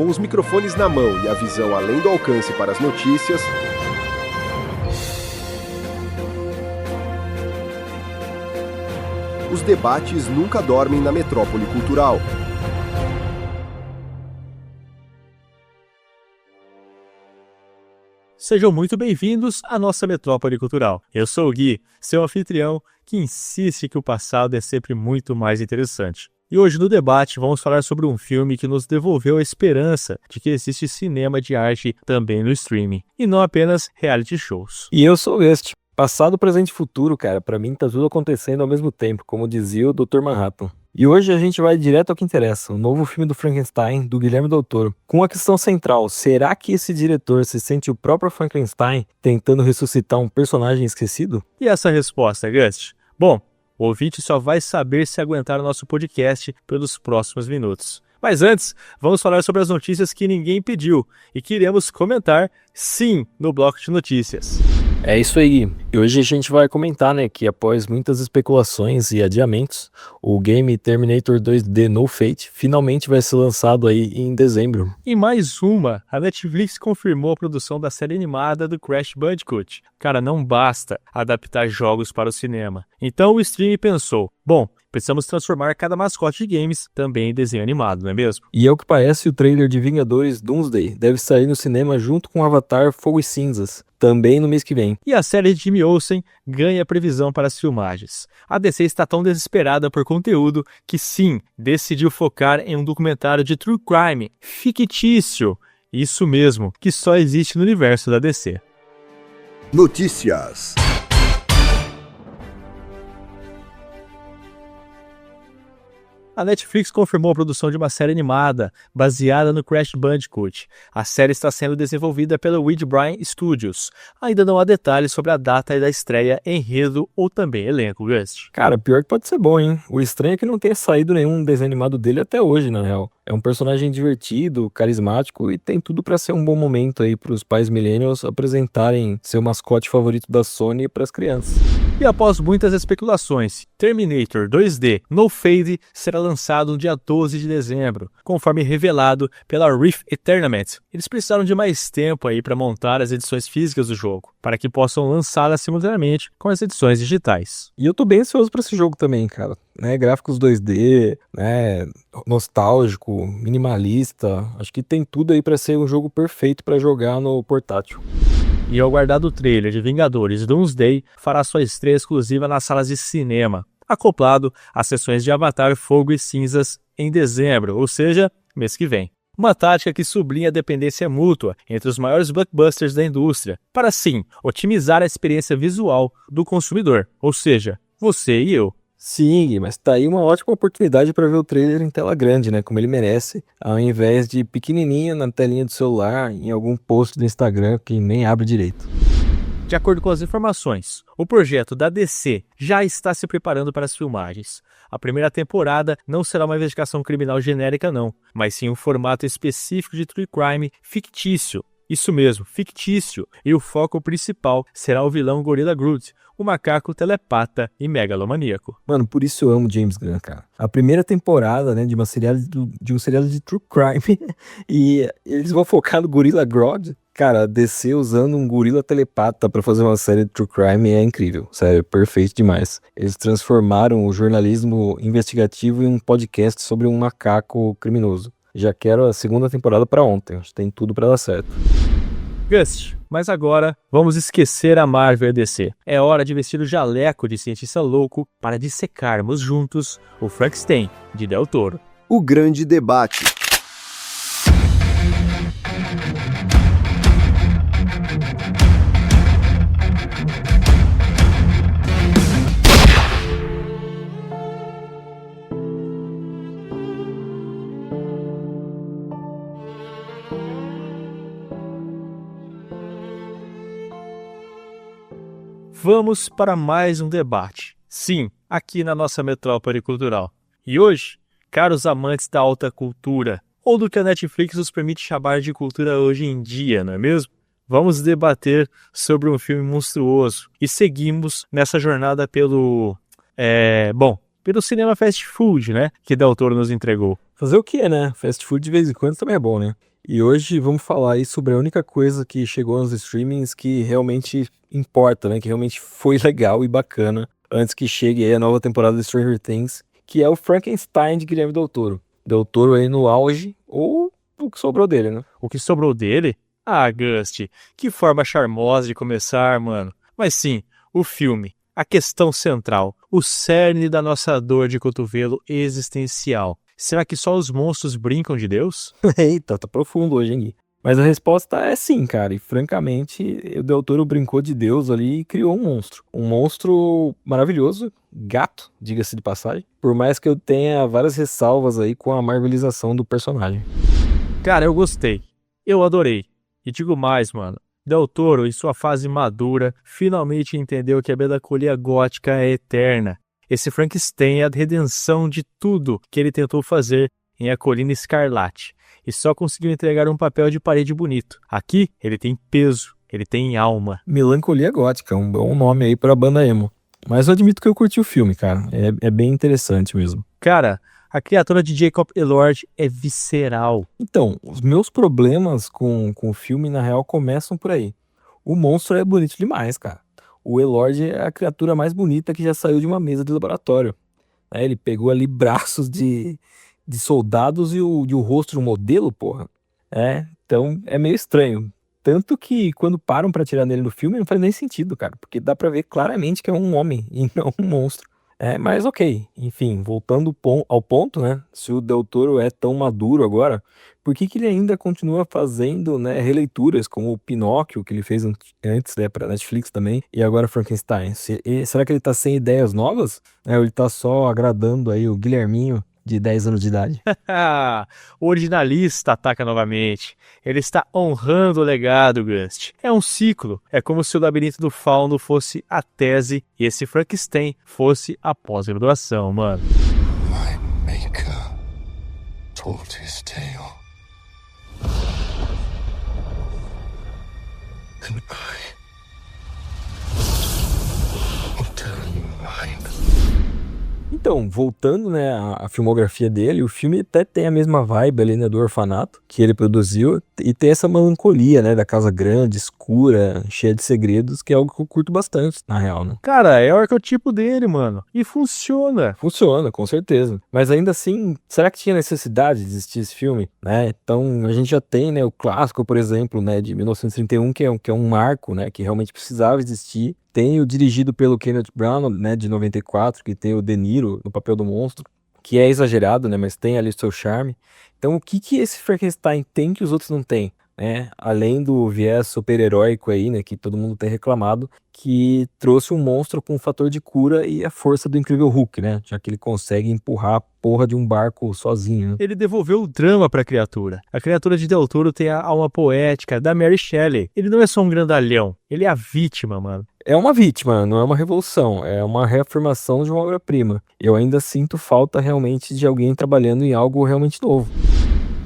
Com os microfones na mão e a visão além do alcance para as notícias, os debates nunca dormem na metrópole cultural. Sejam muito bem-vindos à nossa metrópole cultural. Eu sou o Gui, seu anfitrião, que insiste que o passado é sempre muito mais interessante. E hoje no debate vamos falar sobre um filme que nos devolveu a esperança de que existe cinema de arte também no streaming, e não apenas reality shows. E eu sou este. Passado, presente e futuro, cara, pra mim tá tudo acontecendo ao mesmo tempo, como dizia o Dr. Manhattan. E hoje a gente vai direto ao que interessa, o novo filme do Frankenstein, do Guilherme Del Toro. Com a questão central, será que esse diretor se sente o próprio Frankenstein tentando ressuscitar um personagem esquecido? E essa resposta, Gust? Bom, o ouvinte só vai saber se aguentar o nosso podcast pelos próximos minutos. Mas antes, vamos falar sobre as notícias que ninguém pediu e que iremos comentar, sim, no bloco de notícias. É isso aí, e hoje a gente vai comentar, que após muitas especulações e adiamentos, o game Terminator 2D No Fate finalmente vai ser lançado aí em dezembro. E mais uma, a Netflix confirmou a produção da série animada do Crash Bandicoot. Cara, não basta adaptar jogos para o cinema. Então o stream pensou, bom, precisamos transformar cada mascote de games também em desenho animado, não é mesmo? E ao que parece, o trailer de Vingadores Doomsday deve sair no cinema junto com Avatar Fogo e Cinzas, também no mês que vem. E a série de Jimmy Olsen ganha previsão para as filmagens. A DC está tão desesperada por conteúdo que sim, decidiu focar em um documentário de true crime fictício. Isso mesmo, que só existe no universo da DC. Notícias. A Netflix confirmou a produção de uma série animada baseada no Crash Bandicoot. A série está sendo desenvolvida pela Windbrine Studios. Ainda não há detalhes sobre a data da estreia, enredo ou também elenco, Gust. Cara, pior que pode ser bom, hein? O estranho é que não tenha saído nenhum desenho animado dele até hoje, na real. É um personagem divertido, carismático e tem tudo pra ser um bom momento aí pros pais millennials apresentarem seu mascote favorito da Sony pras crianças. E após muitas especulações, Terminator 2D No Fate será lançado no dia 12 de dezembro, conforme revelado pela Rift Entertainment. Eles precisaram de mais tempo aí para montar as edições físicas do jogo, para que possam lançá-las simultaneamente com as edições digitais. E eu tô bem ansioso pra esse jogo também, cara. Gráficos 2D, nostálgico, minimalista. Acho que tem tudo aí pra ser um jogo perfeito pra jogar no portátil. E o aguardado trailer de Vingadores Doomsday fará sua estreia exclusiva nas salas de cinema, acoplado às sessões de Avatar Fogo e Cinzas em dezembro, ou seja, mês que vem. Uma tática que sublinha a dependência mútua entre os maiores blockbusters da indústria, para assim otimizar a experiência visual do consumidor, ou seja, você e eu. Sim, mas tá aí uma ótima oportunidade para ver o trailer em tela grande, como ele merece, ao invés de pequenininho na telinha do celular, em algum post do Instagram que nem abre direito. De acordo com as informações, o projeto da DC já está se preparando para as filmagens. A primeira temporada não será uma investigação criminal genérica não, mas sim um formato específico de true crime fictício. Isso mesmo, fictício. E o foco principal será o vilão Gorilla Grodd, o macaco telepata e megalomaníaco. Mano, por isso eu amo James Gunn, cara. A primeira temporada, de um seriado de true crime, e eles vão focar no Gorilla Grodd. Cara, a DC usando um gorila telepata pra fazer uma série de true crime é incrível, sério, perfeito demais. Eles transformaram o jornalismo investigativo em um podcast sobre um macaco criminoso. Já quero a segunda temporada pra ontem, acho que tem tudo pra dar certo. Gust, mas agora vamos esquecer a Marvel e a DC. É hora de vestir o jaleco de cientista louco para dissecarmos juntos o Frankenstein de Del Toro. O grande debate. Vamos para mais um debate. Sim, aqui na nossa metrópole cultural. E hoje, caros amantes da alta cultura, ou do que a Netflix nos permite chamar de cultura hoje em dia, não é mesmo? Vamos debater sobre um filme monstruoso e seguimos nessa jornada pelo cinema fast food, que Del Toro nos entregou. Fazer o quê, né? Fast food de vez em quando também é bom, né? E hoje vamos falar aí sobre a única coisa que chegou nos streamings que realmente importa, né? Que realmente foi legal e bacana antes que chegue aí a nova temporada de Stranger Things, que é o Frankenstein de Guilherme Del Toro. Del Toro aí no auge, ou o que sobrou dele, né? O que sobrou dele? Ah, Gust, que forma charmosa de começar, mano. Mas sim, o filme, a questão central, o cerne da nossa dor de cotovelo existencial. Será que só os monstros brincam de Deus? Eita, tá profundo hoje, hein, Gui? Mas a resposta é sim, cara. E francamente, o Del Toro brincou de Deus ali e criou um monstro. Um monstro maravilhoso, gato, diga-se de passagem. Por mais que eu tenha várias ressalvas aí com a marvelização do personagem. Cara, eu gostei. Eu adorei. E digo mais, mano. Del Toro, em sua fase madura, finalmente entendeu que a melancolia gótica é eterna. Esse Frankenstein é a redenção de tudo que ele tentou fazer em A Colina Escarlate. E só conseguiu entregar um papel de parede bonito. Aqui, ele tem peso, ele tem alma. Melancolia Gótica, um bom nome aí pra banda emo. Mas eu admito que eu curti o filme, cara. É bem interessante mesmo. Cara, a criatura de Jacob Elord é visceral. Então, os meus problemas com o filme, na real, começam por aí. O monstro é bonito demais, cara. O Elord é a criatura mais bonita que já saiu de uma mesa de laboratório. Ele pegou ali braços de soldados e o rosto de um modelo, porra. Então é meio estranho. Tanto que quando param pra atirar nele no filme, não faz nem sentido, cara. Porque dá pra ver claramente que é um homem e não um monstro. Mas ok. Enfim, voltando ao ponto, né? Se o Del Toro é tão maduro agora, por que ele ainda continua fazendo, né, releituras como o Pinóquio, que ele fez antes, né, pra Netflix também, e agora Frankenstein? Será que ele tá sem ideias novas? Ou ele tá só agradando aí o Guilherminho de 10 anos de idade? O originalista ataca novamente. Ele está honrando o legado, Gust. É um ciclo. É como se o Labirinto do Fauno fosse a tese e esse Frankenstein fosse a pós-graduação, mano. My maker told his tale. And I will tell you mine. Então, voltando, né, à filmografia dele, o filme até tem a mesma vibe ali, né, do orfanato que ele produziu, e tem essa melancolia, né, da casa grande, escura, cheia de segredos, que é algo que eu curto bastante, na real, né. Cara, é o arquétipo dele, mano. E funciona. Funciona, com certeza. Mas ainda assim, será que tinha necessidade de existir esse filme, né? Então, a gente já tem, né, o clássico, por exemplo, né, de 1931, que é um marco, né, que realmente precisava existir. Tem o dirigido pelo Kenneth Branagh, né, de 94, que tem o De Niro no papel do monstro, que é exagerado, né, mas tem ali o seu charme. Então, o que esse Frankenstein tem que os outros não têm, né? Além do viés super-heróico aí, né, que todo mundo tem reclamado, que trouxe um monstro com um fator de cura e a força do Incrível Hulk, né? Já que ele consegue empurrar a porra de um barco sozinho, né? Ele devolveu o drama pra criatura. A criatura de Del Toro tem a alma poética da Mary Shelley. Ele não é só um grandalhão, ele é a vítima, mano. É uma vítima, não é uma revolução, é uma reafirmação de uma obra-prima. Eu ainda sinto falta realmente de alguém trabalhando em algo realmente novo.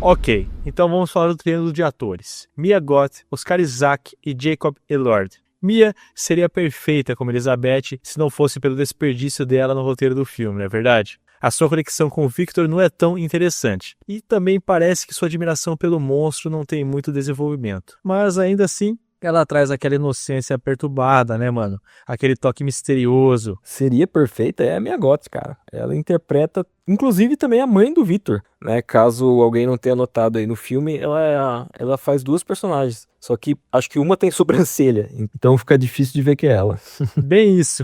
Ok, então vamos falar do triângulo de atores. Mia Goth, Oscar Isaac e Jacob Elord. Mia seria perfeita como Elizabeth se não fosse pelo desperdício dela no roteiro do filme, não é verdade? A sua conexão com o Victor não é tão interessante. E também parece que sua admiração pelo monstro não tem muito desenvolvimento. Mas ainda assim, ela traz aquela inocência perturbada, né, mano? Aquele toque misterioso. Seria perfeita é a Mia Goth, cara. Ela interpreta, inclusive, também a mãe do Victor, né? Caso alguém não tenha notado aí no filme, ela faz duas personagens. Só que acho que uma tem sobrancelha, então fica difícil de ver que é ela. Bem isso.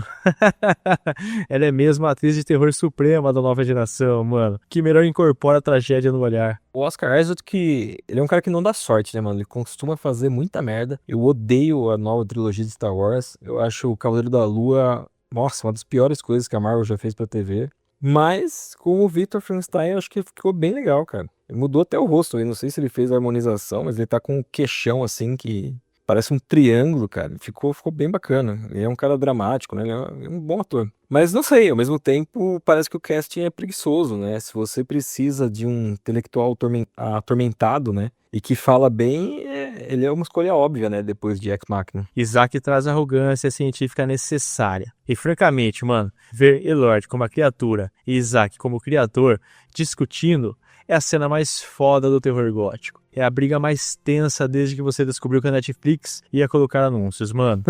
Ela é mesmo a atriz de terror suprema da nova geração, mano. Que melhor incorpora a tragédia no olhar. O Oscar Isaac, que ele é um cara que não dá sorte, né, mano? Ele costuma fazer muita merda. Eu odeio a nova trilogia de Star Wars. Eu acho o Cavaleiro da Lua, nossa, uma das piores coisas que a Marvel já fez pra TV. Mas, com o Victor Frankenstein, eu acho que ficou bem legal, cara. Ele mudou até o rosto. Eu não sei se ele fez a harmonização, mas ele tá com um queixão, assim, que parece um triângulo, cara. Ficou bem bacana. Ele é um cara dramático, né? Ele é um bom ator. Mas não sei, ao mesmo tempo, parece que o casting é preguiçoso, né? Se você precisa de um intelectual atormentado, né? E que fala bem, ele é uma escolha óbvia, né? Depois de Ex Machina. Isaac traz a arrogância científica necessária. E francamente, mano, ver Elord como a criatura e Isaac como criador discutindo é a cena mais foda do terror gótico. É a briga mais tensa desde que você descobriu que a Netflix ia colocar anúncios, mano.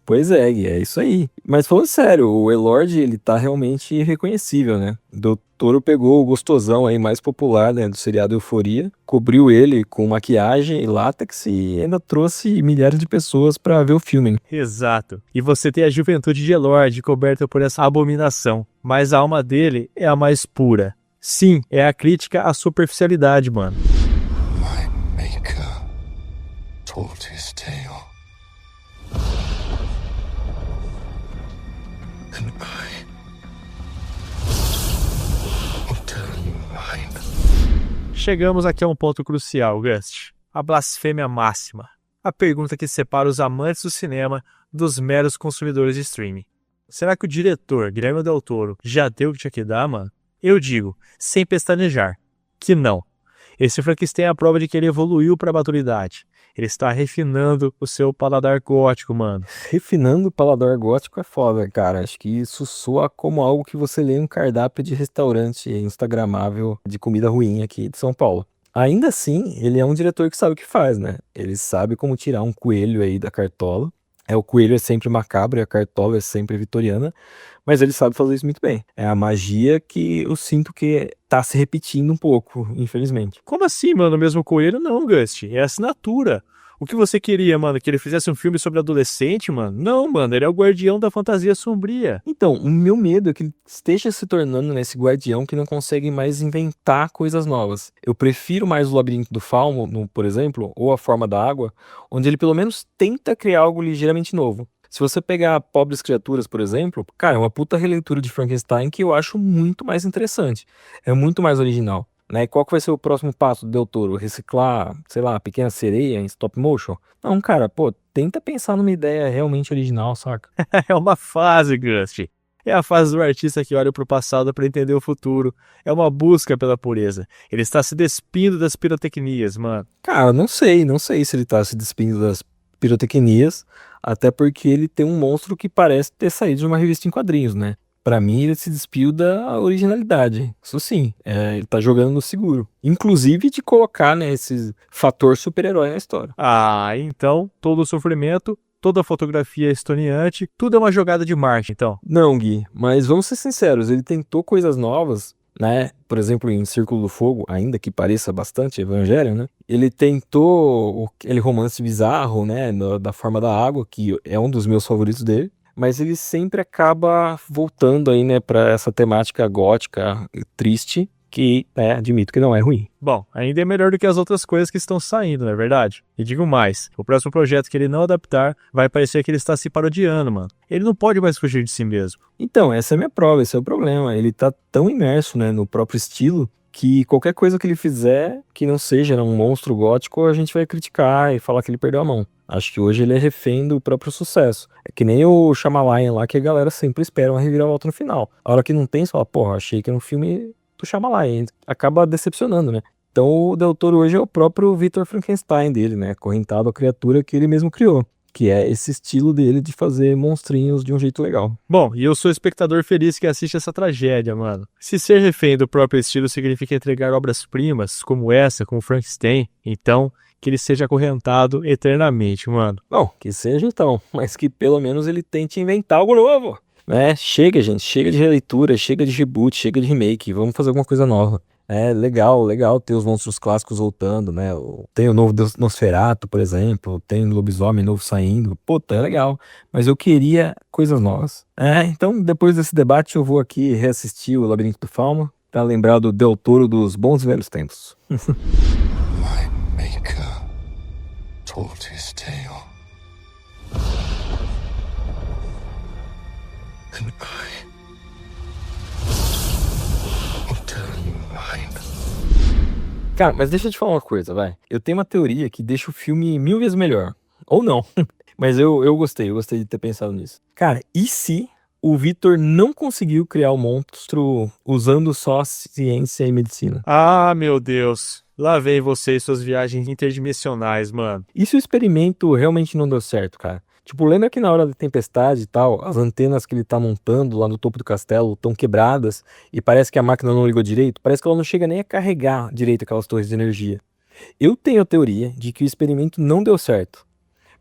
Pois é, Gui, é isso aí. Mas falando sério, o Elord, ele tá realmente reconhecível, né? Del Toro pegou o gostosão aí mais popular, né, do seriado Euforia, cobriu ele com maquiagem e látex e ainda trouxe milhares de pessoas pra ver o filme. Exato. E você tem a juventude de Elord coberta por essa abominação. Mas a alma dele é a mais pura. Sim, é a crítica à superficialidade, mano. My maker told his tale. And I will tell you mine. Chegamos aqui a um ponto crucial, Gust. A blasfêmia máxima. A pergunta que separa os amantes do cinema dos meros consumidores de streaming. Será que o diretor, Guillermo del Toro, já deu o que tinha que dar, mano? Eu digo, sem pestanejar, que não. Esse Frankenstein é a prova de que ele evoluiu para a maturidade. Ele está refinando o seu paladar gótico, mano. Refinando o paladar gótico é foda, cara. Acho que isso soa como algo que você lê em um cardápio de restaurante instagramável de comida ruim aqui de São Paulo. Ainda assim, ele é um diretor que sabe o que faz, né? Ele sabe como tirar um coelho aí da cartola. O coelho é sempre macabro e a cartola é sempre vitoriana, mas ele sabe fazer isso muito bem. É a magia que eu sinto que tá se repetindo um pouco, infelizmente. Como assim, mano? O mesmo coelho? Não, Gust. É assinatura. O que você queria, mano? Que ele fizesse um filme sobre adolescente, mano? Não, mano. Ele é o guardião da fantasia sombria. Então, o meu medo é que ele esteja se tornando nesse guardião que não consegue mais inventar coisas novas. Eu prefiro mais o Labirinto do Fauno, por exemplo, ou A Forma da Água, onde ele pelo menos tenta criar algo ligeiramente novo. Se você pegar Pobres Criaturas, por exemplo, cara, é uma puta releitura de Frankenstein que eu acho muito mais interessante. É muito mais original. Né? E qual que vai ser o próximo passo do Del Toro? Reciclar, sei lá, Pequena Sereia em stop motion? Não, cara, pô, tenta pensar numa ideia realmente original, saca? É uma fase, Gust. É a fase do artista que olha pro passado para entender o futuro. É uma busca pela pureza. Ele está se despindo das pirotecnias, mano. Cara, não sei se ele tá se despindo das pirotecnias, até porque ele tem um monstro que parece ter saído de uma revista em quadrinhos, né? Pra mim, ele se despiu da originalidade. Isso sim, ele tá jogando no seguro. Inclusive de colocar, né, esse fator super-herói na história. Ah, então todo o sofrimento, toda a fotografia estoniante, tudo é uma jogada de marketing, então. Não, Gui, mas vamos ser sinceros, ele tentou coisas novas, né? Por exemplo, em Círculo do Fogo, ainda que pareça bastante Evangelho, né? Ele tentou aquele romance bizarro, né, da Forma da Água, que é um dos meus favoritos dele. Mas ele sempre acaba voltando aí, né, pra essa temática gótica triste, que, né, admito que não é ruim. Bom, ainda é melhor do que as outras coisas que estão saindo, não é verdade? E digo mais, o próximo projeto que ele não adaptar vai parecer que ele está se parodiando, mano. Ele não pode mais fugir de si mesmo. Então, essa é a minha prova, esse é o problema. Ele tá tão imerso, né, no próprio estilo, que qualquer coisa que ele fizer que não seja um monstro gótico, a gente vai criticar e falar que ele perdeu a mão. Acho que hoje ele é refém do próprio sucesso. É que nem o Shyamalan lá, que a galera sempre espera uma reviravolta no final. A hora que não tem, você fala, porra, achei que era um filme do Shyamalan. E acaba decepcionando, né? Então o Del Toro hoje é o próprio Victor Frankenstein dele, né? Acorrentado à criatura que ele mesmo criou. Que é esse estilo dele de fazer monstrinhos de um jeito legal. Bom, e eu sou espectador feliz que assiste essa tragédia, mano. Se ser refém do próprio estilo significa entregar obras-primas como essa, como Frankenstein, então que ele seja acorrentado eternamente, mano. Bom, que seja então, mas que pelo menos ele tente inventar algo novo. Né? Chega, gente, chega de releitura, chega de reboot, chega de remake, vamos fazer alguma coisa nova. É legal ter os monstros clássicos voltando, né? Tem o novo Nosferatu, por exemplo, tem o lobisomem novo saindo. Puta, é legal. Mas eu queria coisas novas. Então, depois desse debate, eu vou aqui reassistir o Labirinto do Fauno pra lembrar do Del Toro dos bons velhos tempos. My maker told his tale. And I will tell you mine. Cara, mas deixa eu te falar uma coisa, vai. Eu tenho uma teoria que deixa o filme 1000 vezes melhor. Ou não. Mas eu gostei de ter pensado nisso. Cara, e se o Victor não conseguiu criar o monstro usando só ciência e medicina? Ah, meu Deus. Lá vem você e suas viagens interdimensionais, mano. E se o experimento realmente não deu certo, cara? Tipo, lembra que na hora da tempestade e tal, as antenas que ele tá montando lá no topo do castelo estão quebradas e parece que a máquina não ligou direito? Parece que ela não chega nem a carregar direito aquelas torres de energia. Eu tenho a teoria de que o experimento não deu certo.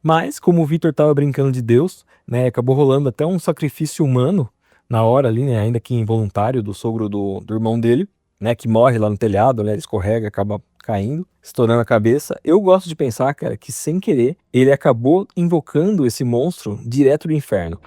Mas, como o Victor tava brincando de Deus, né, acabou rolando até um sacrifício humano na hora ali, né, ainda que involuntário, do sogro do irmão dele, né, que morre lá no telhado, né, ele escorrega, acaba caindo, estourando a cabeça. Eu gosto de pensar, cara, que sem querer, ele acabou invocando esse monstro direto do inferno.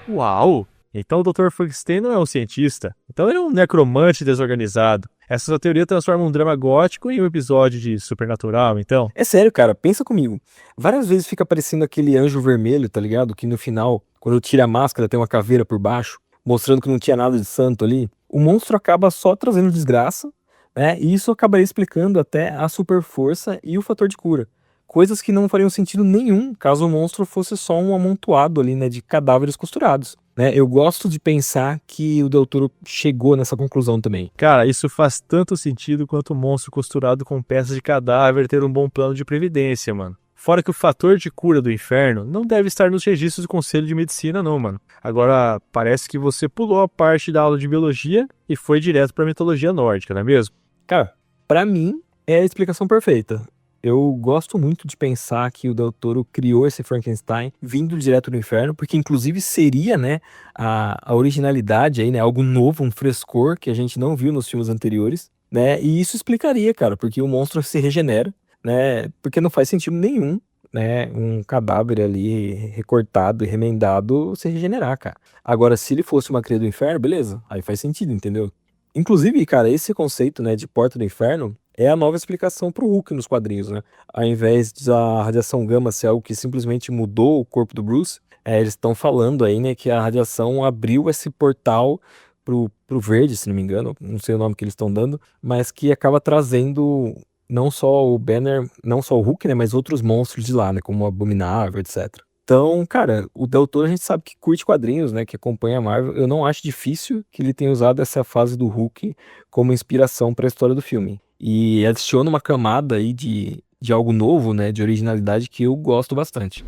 Uau! Então o Dr. Frankenstein não é um cientista. Então ele é um necromante desorganizado. Essa teoria transforma um drama gótico em um episódio de Supernatural, então. É sério, cara, pensa comigo. Várias vezes fica aparecendo aquele anjo vermelho, tá ligado? Que no final, quando tira a máscara, tem uma caveira por baixo, mostrando que não tinha nada de santo ali. O monstro acaba só trazendo desgraça, né? E isso acabaria explicando até a super força e o fator de cura. Coisas que não fariam sentido nenhum caso o monstro fosse só um amontoado ali, né, de cadáveres costurados, né? Eu gosto de pensar que o Del Toro chegou nessa conclusão também. Cara, isso faz tanto sentido quanto um monstro costurado com peças de cadáver ter um bom plano de previdência, mano. Fora que o fator de cura do inferno não deve estar nos registros do Conselho de Medicina, não, mano. Agora, parece que você pulou a parte da aula de biologia e foi direto pra mitologia nórdica, não é mesmo? Cara, pra mim é a explicação perfeita. Eu gosto muito de pensar que o Del Toro criou esse Frankenstein vindo direto do inferno, porque inclusive seria, né, a originalidade aí, né, algo novo, um frescor que a gente não viu nos filmes anteriores, né, e isso explicaria, cara, porque o monstro se regenera, né, porque não faz sentido nenhum, né, um cadáver ali recortado e remendado se regenerar, cara. Agora, se ele fosse uma cria do inferno, beleza, aí faz sentido, entendeu? Inclusive, cara, esse conceito, né, de porta do inferno é a nova explicação pro Hulk nos quadrinhos, né? Ao invés da radiação gama ser algo que simplesmente mudou o corpo do Bruce, eles estão falando aí, né, que a radiação abriu esse portal pro verde, se não me engano, não sei o nome que eles estão dando, mas que acaba trazendo não só o Banner, não só o Hulk, né, mas outros monstros de lá, né, como o Abominável, etc. Então, cara, o Del Toro a gente sabe que curte quadrinhos, né, que acompanha a Marvel. Eu não acho difícil que ele tenha usado essa fase do Hulk como inspiração para a história do filme. E adiciona uma camada aí de algo novo, né, de originalidade que eu gosto bastante.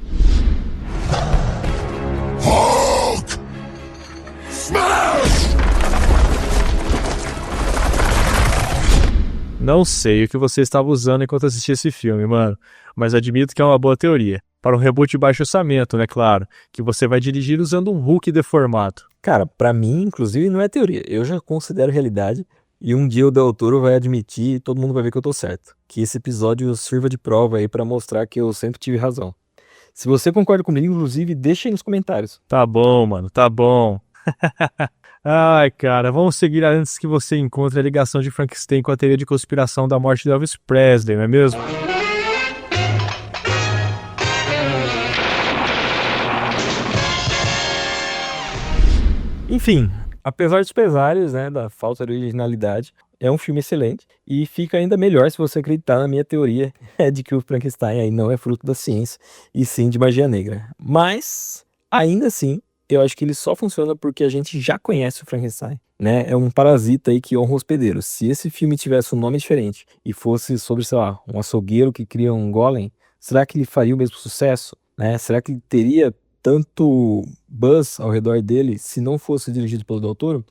Hulk! Smash! Não sei o que você estava usando enquanto assistia esse filme, mano, mas admito que é uma boa teoria. Para um reboot de baixo orçamento, né, claro, que você vai dirigir usando um Hulk deformado. Cara, pra mim, inclusive, não é teoria. Eu já considero realidade. E um dia o Del Toro vai admitir e todo mundo vai ver que eu tô certo. Que esse episódio sirva de prova aí pra mostrar que eu sempre tive razão. Se você concorda comigo, inclusive, deixa aí nos comentários. Tá bom, mano, tá bom. Ai, cara, vamos seguir antes que você encontre a ligação de Frankenstein com a teoria de conspiração da morte de Elvis Presley, não é mesmo? Enfim, apesar dos pesares, né, da falta de originalidade, é um filme excelente e fica ainda melhor se você acreditar na minha teoria de que o Frankenstein aí não é fruto da ciência e sim de magia negra. Mas, ainda assim, eu acho que ele só funciona porque a gente já conhece o Frankenstein, né? É um parasita aí que honra o hospedeiro. Se esse filme tivesse um nome diferente e fosse sobre, sei lá, um açougueiro que cria um golem, será que ele faria o mesmo sucesso, né? Será que ele teria tanto buzz ao redor dele se não fosse dirigido pelo Del Toro?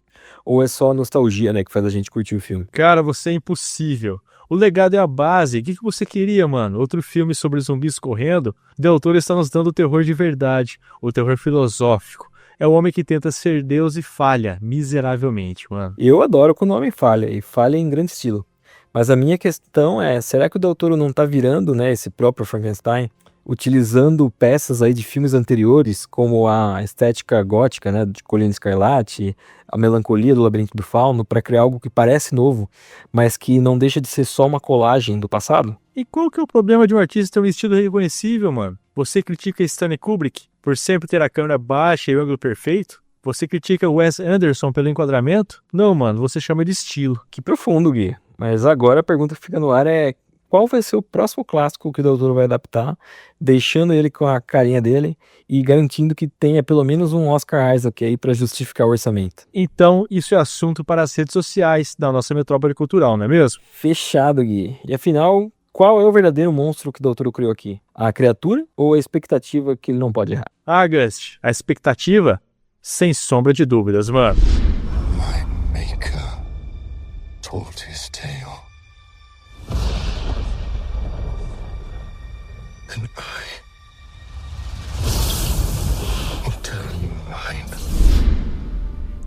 Ou é só a nostalgia, né, que faz a gente curtir o filme? Cara, você é impossível. O legado é a base. O que você queria, mano? Outro filme sobre zumbis correndo? Del Toro está nos dando o terror de verdade, o terror filosófico. É o homem que tenta ser Deus e falha miseravelmente, mano. Eu adoro quando o homem falha, e falha em grande estilo. Mas a minha questão é, será que o Del Toro não tá virando, né, esse próprio Frankenstein, utilizando peças aí de filmes anteriores, como a estética gótica, né, de Colina Escarlate, a melancolia do Labirinto do Fauno, para criar algo que parece novo, mas que não deixa de ser só uma colagem do passado? E qual que é o problema de um artista ter um estilo reconhecível, mano? Você critica Stanley Kubrick por sempre ter a câmera baixa e o ângulo perfeito? Você critica Wes Anderson pelo enquadramento? Não, mano, você chama de estilo. Que profundo, Gui. Mas agora a pergunta que fica no ar é: qual vai ser o próximo clássico que o Del Toro vai adaptar, deixando ele com a carinha dele e garantindo que tenha pelo menos um Oscar Isaac aí para justificar o orçamento? Então, isso é assunto para as redes sociais da nossa metrópole cultural, não é mesmo? Fechado, Gui. E afinal, qual é o verdadeiro monstro que o Del Toro criou aqui? A criatura ou a expectativa que ele não pode errar? Ah, Gust, a expectativa? Sem sombra de dúvidas, mano. My maker told his tale. And I will tell you mine.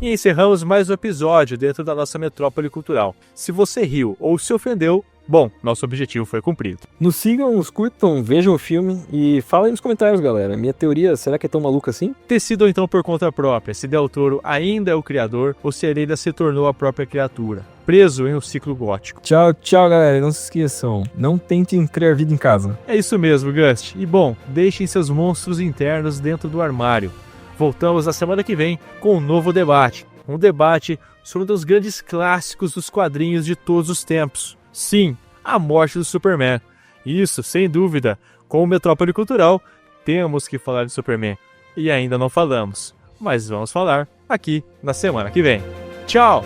E encerramos mais um episódio dentro da nossa metrópole cultural. Se você riu ou se ofendeu, bom, nosso objetivo foi cumprido. Nos sigam, nos curtam, vejam o filme e falem nos comentários, galera. Minha teoria, será que é tão maluca assim? Decidam então por conta própria se Del Toro ainda é o criador ou se ele ainda se tornou a própria criatura, preso em um ciclo gótico. Tchau, tchau, galera. Não se esqueçam, não tentem criar vida em casa. É isso mesmo, Gust. E bom, deixem seus monstros internos dentro do armário. Voltamos na semana que vem com um novo debate. Um debate sobre um dos grandes clássicos dos quadrinhos de todos os tempos. Sim, a morte do Superman. Isso, sem dúvida, com o Metrópole Cultural, temos que falar de Superman. E ainda não falamos, mas vamos falar aqui na semana que vem. Tchau!